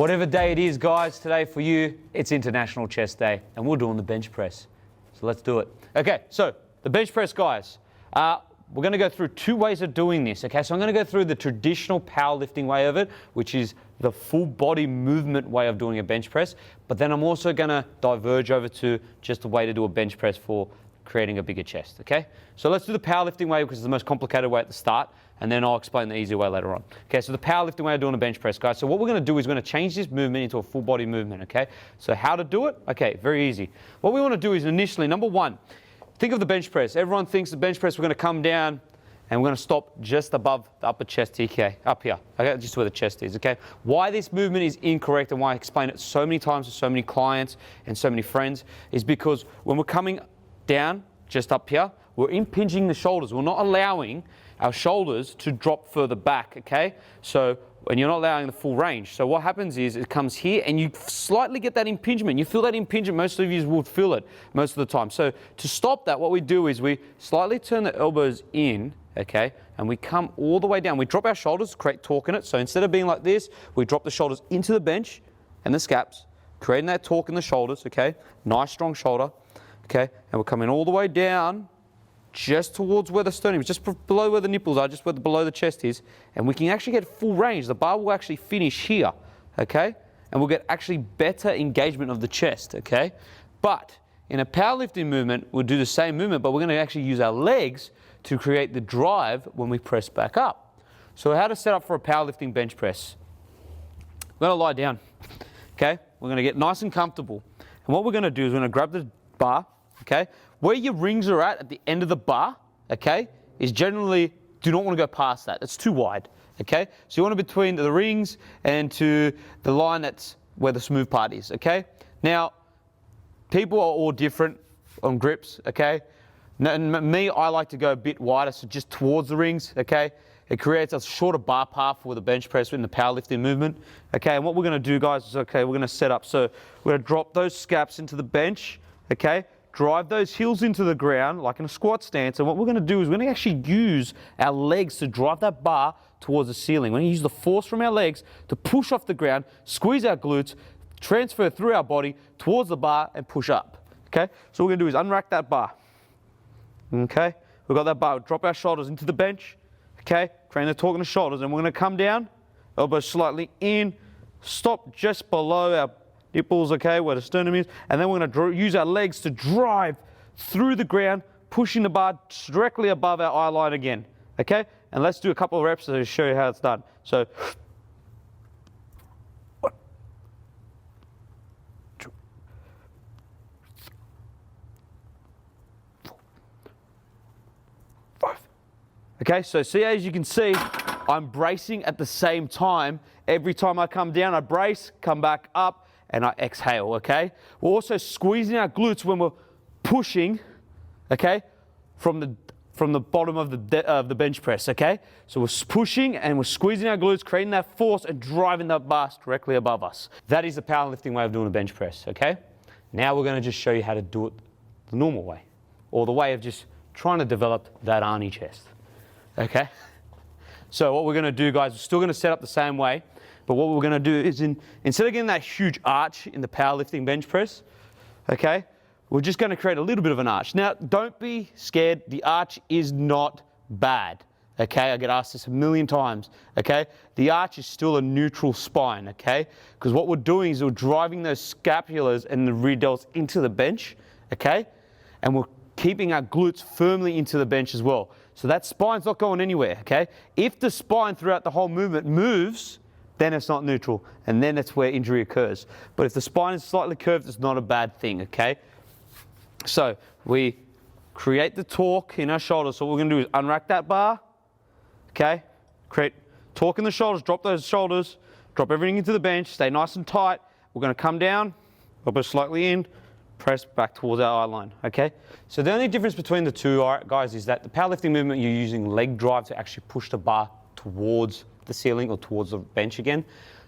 Whatever day it is, guys, today for you, it's International Chest Day, and we're doing the bench press. So let's do it. Okay, so the bench press, guys. We're going to go through two ways of doing this, okay? So I'm going to go through the traditional powerlifting way of it, which is the full body movement way of doing a bench press. But then I'm also going to diverge over to just a way to do a bench press for creating a bigger chest, okay? So let's do the powerlifting way because it's the most complicated way at the start, and then I'll explain the easy way later on. Okay, so the powerlifting way of doing a bench press, guys. So what we're going to do is we're going to change this movement into a full body movement, okay? So how to do it? Okay, very easy. What we want to do is initially, number one, think of the bench press. Everyone thinks the bench press, we're going to come down and we're going to stop just above the upper chest, okay? Up here, okay? Just where the chest is, okay? Why this movement is incorrect and why I explain it so many times to so many clients and so many friends is because when we're coming down just up here, we're impinging the shoulders. We're not allowing our shoulders to drop further back, okay? So, and you're not allowing the full range. So what happens is it comes here and you slightly get that impingement. You feel that impingement, most of you will feel it most of the time. So to stop that, what we do is we slightly turn the elbows in, okay? And we come all the way down. We drop our shoulders to create torque in it. So instead of being like this, we drop the shoulders into the bench and the scaps, creating that torque in the shoulders, okay? Nice strong shoulder, okay? And we're coming all the way down just towards where the sternum is, just below where the nipples are, just below the chest is, and we can actually get full range. The bar will actually finish here, okay? And we'll get actually better engagement of the chest, okay? But in a powerlifting movement, we'll do the same movement, but we're gonna actually use our legs to create the drive when we press back up. So how to set up for a powerlifting bench press? We're gonna lie down, okay? We're gonna get nice and comfortable. And what we're gonna do is we're gonna grab the bar, okay? Where your rings are at the end of the bar, okay, is generally, do not want to go past that. It's too wide, okay? So you want to between the rings and to the line that's where the smooth part is, okay? Now, people are all different on grips, okay? Me, I like to go a bit wider, so just towards the rings, okay? It creates a shorter bar path for the bench press in the powerlifting movement, okay? And what we're going to do, guys, is, okay, we're going to set up. So we're going to drop those scaps into the bench, okay? Drive those heels into the ground like in a squat stance, and what we're going to do is we're going to actually use our legs to drive that bar towards the ceiling. We're going to use the force from our legs to push off the ground, squeeze our glutes, transfer through our body towards the bar and push up, okay? So what we're going to do is unrack that bar, okay? We've got that bar, drop our shoulders into the bench, okay? Creating the torque in the shoulders, and we're going to come down, elbows slightly in, stop just below our nipples, okay, where the sternum is, and then we're going to use our legs to drive through the ground, pushing the bar directly above our eye line again, okay? And let's do a couple of reps to show you how it's done. So, 1, 2, 3, 4, 5. Okay, so see, as you can see, I'm bracing at the same time. Every time I come down, I brace, come back up, and I exhale, okay? We're also squeezing our glutes when we're pushing, okay, from the bottom of the bench press, okay? So we're pushing and we're squeezing our glutes, creating that force and driving that bar directly above us. That is the powerlifting way of doing a bench press, okay? Now we're gonna just show you how to do it the normal way, or the way of just trying to develop that Arnie chest, okay? So what we're gonna do, guys, we're still gonna set up the same way, but what we're going to do is instead of getting that huge arch in the powerlifting bench press, okay, we're just going to create a little bit of an arch. Now, don't be scared. The arch is not bad, okay? I get asked this a million times, okay? The arch is still a neutral spine, okay? Because what we're doing is we're driving those scapulars and the rear delts into the bench, okay? And we're keeping our glutes firmly into the bench as well. So that spine's not going anywhere, okay? If the spine throughout the whole movement moves, then it's not neutral, and then that's where injury occurs. But if the spine is slightly curved, it's not a bad thing, okay? So we create the torque in our shoulders. So what we're gonna do is unrack that bar, okay? Create torque in the shoulders, drop those shoulders, drop everything into the bench, stay nice and tight. We're gonna come down, elbow slightly in, press back towards our eye line, okay? So the only difference between the two, all right, guys, is that the powerlifting movement, you're using leg drive to actually push the bar towards the ceiling or towards the bench again.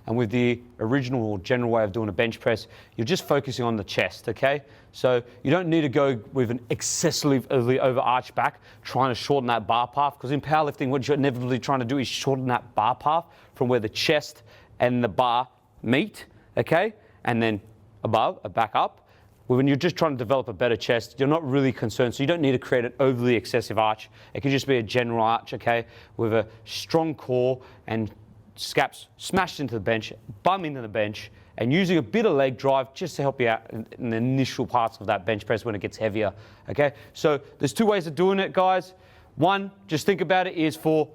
And with the original or general way of doing a bench press, you're just focusing on the chest, okay? So you don't need to go with an excessively overarched back, trying to shorten that bar path, because in powerlifting, what you're inevitably trying to do is shorten that bar path from where the chest and the bar meet, okay, and then above, back up. When you're just trying to develop a better chest, you're not really concerned, so you don't need to create an overly excessive arch. It can just be a general arch, okay, with a strong core and scaps smashed into the bench, bum into the bench, and using a bit of leg drive just to help you out in the initial parts of that bench press when it gets heavier, okay? So there's two ways of doing it, guys. One, just think about it, is for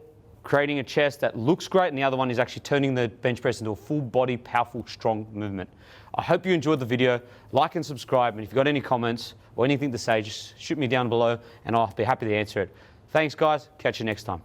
creating a chest that looks great, and the other one is actually turning the bench press into a full body, powerful, strong movement. I hope you enjoyed the video. Like and subscribe, and if you've got any comments or anything to say, just shoot me down below and I'll be happy to answer it. Thanks, guys. Catch you next time.